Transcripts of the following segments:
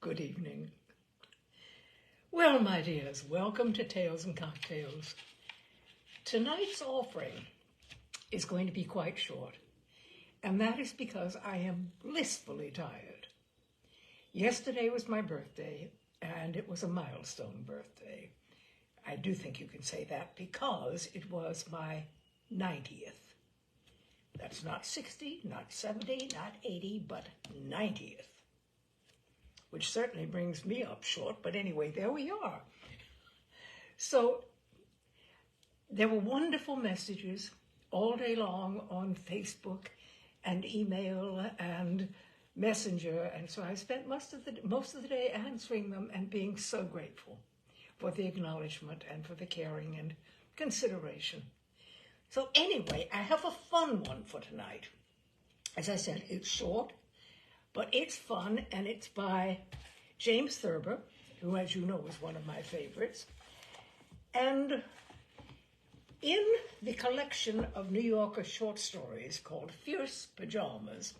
Good evening. Well, my dears, welcome to Tales and Cocktails. Tonight's offering is going to be quite short, and that is because I am blissfully tired. Yesterday was my birthday, and it was a milestone birthday. I do think you can say that because it was my 90th. That's not 60, not 70, not 80, but 90th. Which certainly brings me up short, but anyway, there we are. So there were wonderful messages all day long on Facebook and email and Messenger, and so I spent most of the day answering them and being so grateful for the acknowledgement and for the caring and consideration. So anyway, I have a fun one for tonight. As I said, it's short, but it's fun, and it's by James Thurber, who, as you know, is one of my favorites. And in the collection of New Yorker short stories called Fierce Pajamas,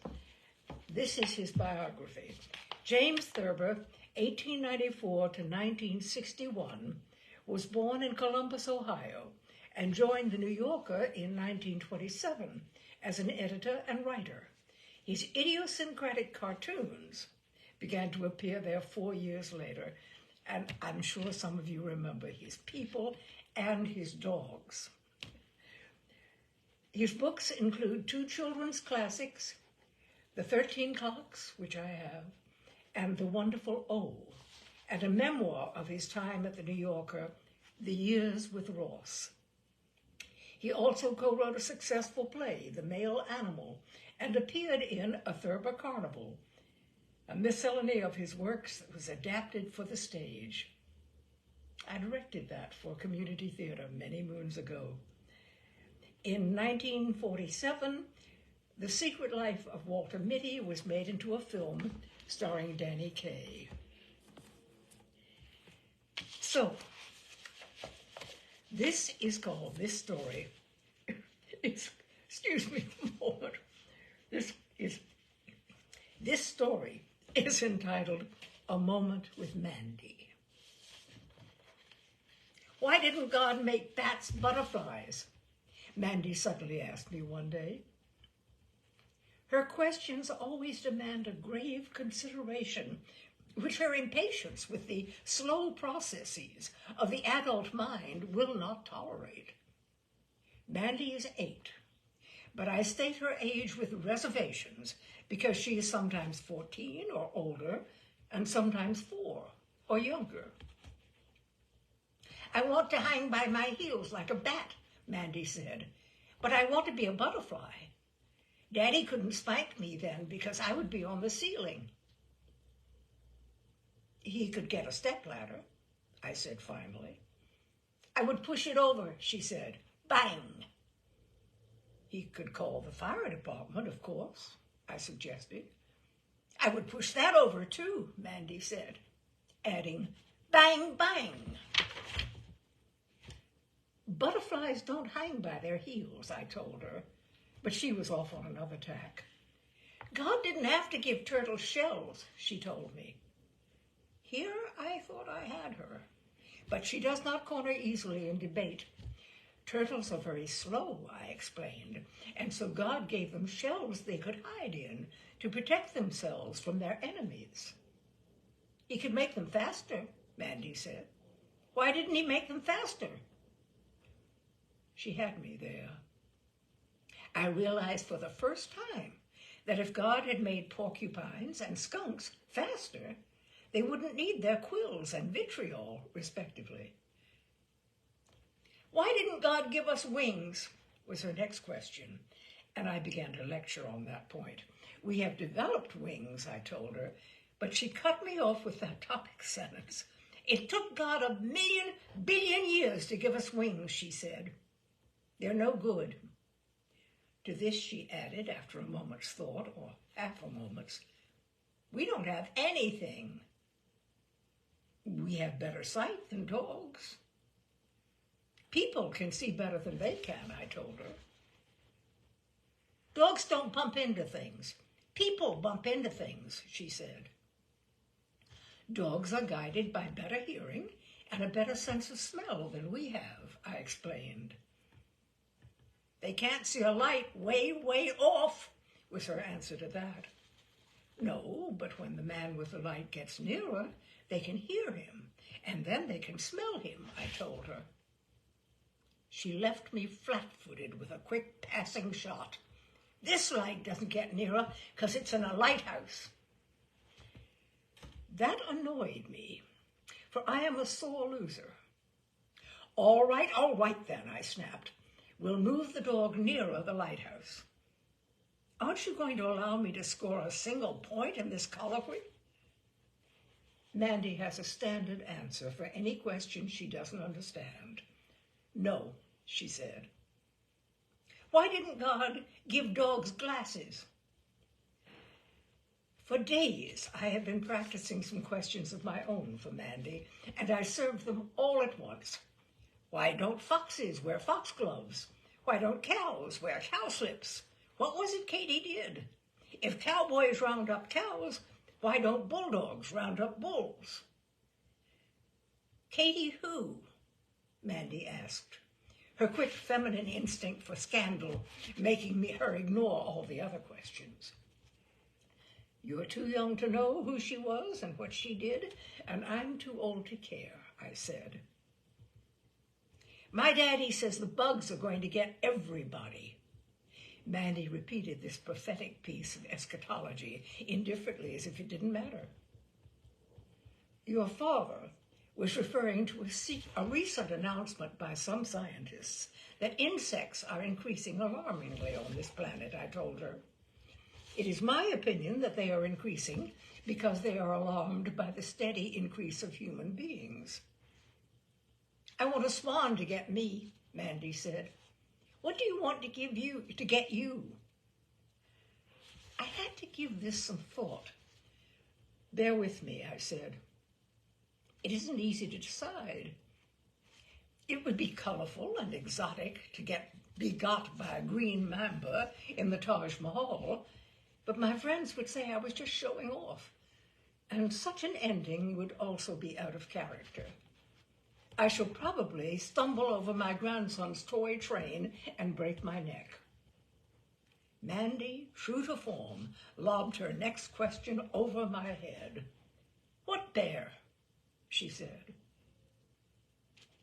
this is his biography. James Thurber, 1894 to 1961, was born in Columbus, Ohio, and joined the New Yorker in 1927 as an editor and writer. His idiosyncratic cartoons began to appear there 4 years later, and I'm sure some of you remember his people and his dogs. His books include two children's classics, The 13 Clocks, which I have, and The Wonderful O, and a memoir of his time at the New Yorker, The Years with Ross. He also co-wrote a successful play, The Male Animal, and appeared in A Thurber Carnival, a miscellany of his works that was adapted for the stage. I directed that for community theater many moons ago. In 1947, The Secret Life of Walter Mitty was made into a film starring Danny Kaye. So, this is called, this story, excuse me for a moment, this story is entitled A Moment with Mandy. Why didn't God make bats butterflies? Mandy suddenly asked me one day. Her questions always demand a grave consideration, which her impatience with the slow processes of the adult mind will not tolerate. Mandy is 8, but I state her age with reservations because she is sometimes 14 or older and sometimes 4 or younger. I want to hang by my heels like a bat, Mandy said, but I want to be a butterfly. Daddy couldn't spank me then because I would be on the ceiling. He could get a stepladder, I said finally. I would push it over, she said. Bang! He could call the fire department, of course, I suggested. I would push that over too, Mandy said, adding, bang, bang. Butterflies don't hang by their heels, I told her, but she was off on another tack. God didn't have to give turtles shells, she told me. Here I thought I had her, but she does not corner easily in debate. Turtles are very slow, I explained, and so God gave them shells they could hide in to protect themselves from their enemies. He could make them faster, Mandy said. Why didn't he make them faster? She had me there. I realized for the first time that if God had made porcupines and skunks faster, they wouldn't need their quills and vitriol, respectively. Why didn't God give us wings, was her next question, and I began to lecture on that point. We have developed wings, I told her, but she cut me off with that topic sentence. It took God 1,000,000 billion years to give us wings, she said. They're no good. To this she added, after a moment's thought, or half a moment's, we don't have anything. We have better sight than dogs. People can see better than they can, I told her. Dogs don't bump into things. People bump into things, she said. Dogs are guided by better hearing and a better sense of smell than we have, I explained. They can't see a light way, way off, was her answer to that. No, but when the man with the light gets nearer, they can hear him, and then they can smell him, I told her. She left me flat-footed with a quick passing shot. This light doesn't get nearer because it's in a lighthouse. That annoyed me, for I am a sore loser. All right then, I snapped. We'll move the dog nearer the lighthouse. Aren't you going to allow me to score a single point in this colloquy? Mandy has a standard answer for any question she doesn't understand. No, she said. Why didn't God give dogs glasses? For days, I have been practicing some questions of my own for Mandy, and I served them all at once. Why don't foxes wear foxgloves? Why don't cows wear cowslips? What was it Katie did? If cowboys round up cows, why don't bulldogs round up bulls? Katie who? Mandy asked, her quick feminine instinct for scandal making her ignore all the other questions. You're too young to know who she was and what she did, and I'm too old to care, I said. My daddy says the bugs are going to get everybody. Mandy repeated this prophetic piece of eschatology indifferently as if it didn't matter. Your father was referring to a recent announcement by some scientists that insects are increasing alarmingly on this planet, I told her. It is my opinion that they are increasing because they are alarmed by the steady increase of human beings. I want a swan to get me, Mandy said. What do you want to get you? I had to give this some thought. Bear with me, I said. It isn't easy to decide. It would be colorful and exotic to be got by a green mamba in the Taj Mahal, but my friends would say I was just showing off, and such an ending would also be out of character. I shall probably stumble over my grandson's toy train and break my neck. Mandy, true to form, lobbed her next question over my head. What bear? She said.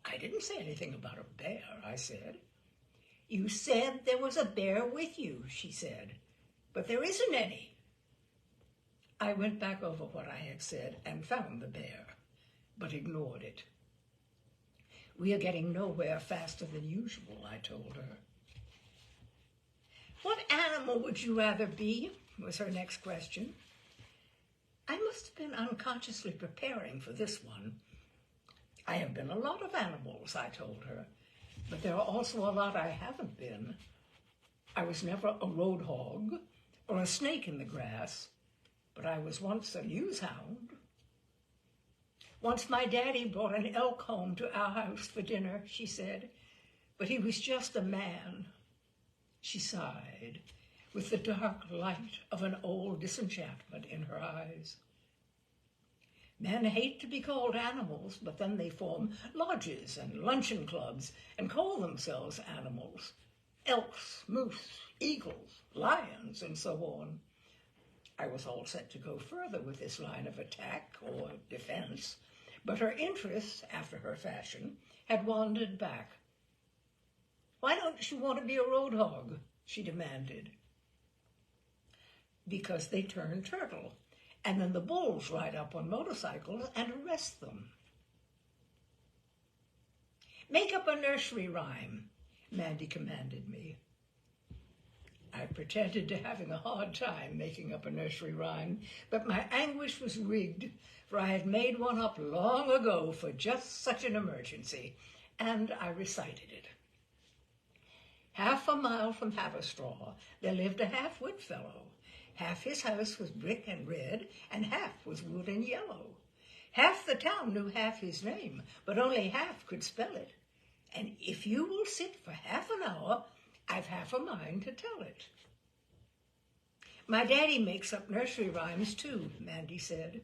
I didn't say anything about a bear, I said. You said there was a bear with you, she said, but there isn't any. I went back over what I had said and found the bear, but ignored it. We are getting nowhere faster than usual, I told her. What animal would you rather be? Was her next question. I must have been unconsciously preparing for this one. I have been a lot of animals, I told her, but there are also a lot I haven't been. I was never a road hog or a snake in the grass, but I was once a news hound. Once my daddy brought an elk home to our house for dinner, she said, but he was just a man. She sighed, with the dark light of an old disenchantment in her eyes. Men hate to be called animals, but then they form lodges and luncheon clubs and call themselves animals. Elks, moose, eagles, lions, and so on. I was all set to go further with this line of attack or defense, but her interests, after her fashion, had wandered back. Why don't you want to be a road hog? She demanded. Because they turn turtle, and then the bulls ride up on motorcycles and arrest them. Make up a nursery rhyme, Mandy commanded me. I pretended to having a hard time making up a nursery rhyme, but my anguish was rigged, for I had made one up long ago for just such an emergency, and I recited it. 1/2 mile from Haverstraw there lived a half-wit fellow. Half his house was brick and red, and half was wood and yellow. Half the town knew half his name, but only half could spell it. And if you will sit for 1/2 an hour, I've 1/2 a mind to tell it. My daddy makes up nursery rhymes too, Mandy said.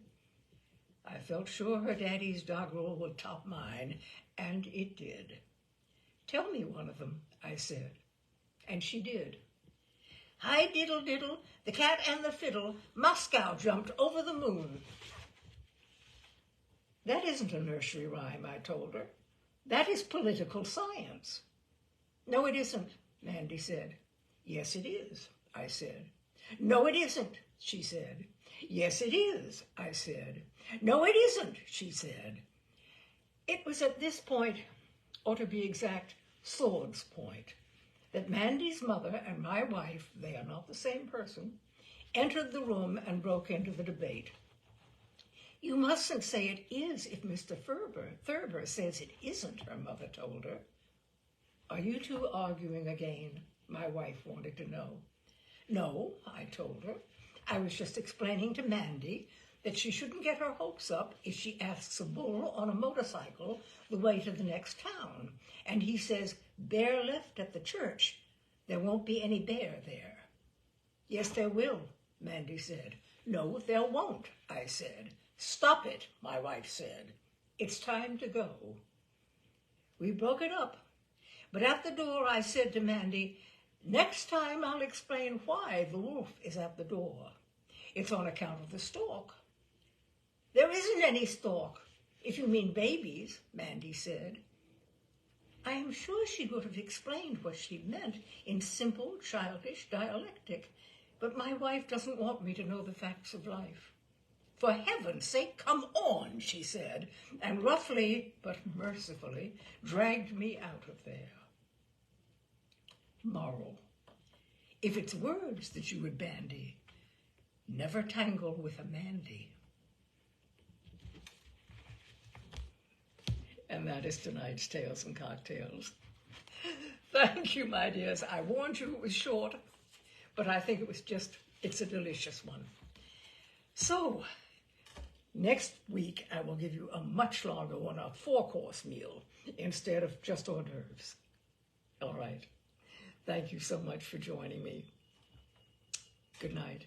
I felt sure her daddy's doggerel would top mine, and it did. Tell me one of them, I said, and she did. Hi diddle diddle, the cat and the fiddle, Moscow jumped over the moon. That isn't a nursery rhyme, I told her. That is political science. No, it isn't, Mandy said. Yes, it is, I said. No, it isn't, she said. Yes, it is, I said. No, it isn't, she said. It was at this point, or to be exact, Sword's point, that Mandy's mother and my wife, they are not the same person, entered the room and broke into the debate. You mustn't say it is if Mr. Thurber says it isn't, her mother told her. Are you two arguing again? My wife wanted to know. No, I told her. I was just explaining to Mandy that she shouldn't get her hopes up if she asks a bull on a motorcycle the way to the next town, and he says, bear left at the church. There won't be any bear there. Yes, there will, Mandy said. No, there won't, I said. Stop it, my wife said. It's time to go. We broke it up, but at the door I said to Mandy, next time I'll explain why the wolf is at the door. It's on account of the stork. There isn't any stork, if you mean babies, Mandy said. I am sure she would have explained what she meant in simple, childish dialectic, but my wife doesn't want me to know the facts of life. For heaven's sake, come on, she said, and roughly but mercifully dragged me out of there. Moral. If it's words that you would bandy, never tangle with a Mandy. And that is tonight's Tales and Cocktails. Thank you, my dears. I warned you it was short, but I think it's a delicious one. So, next week I will give you a much longer one, a 4-course meal, instead of just hors d'oeuvres. All right. Thank you so much for joining me. Good night.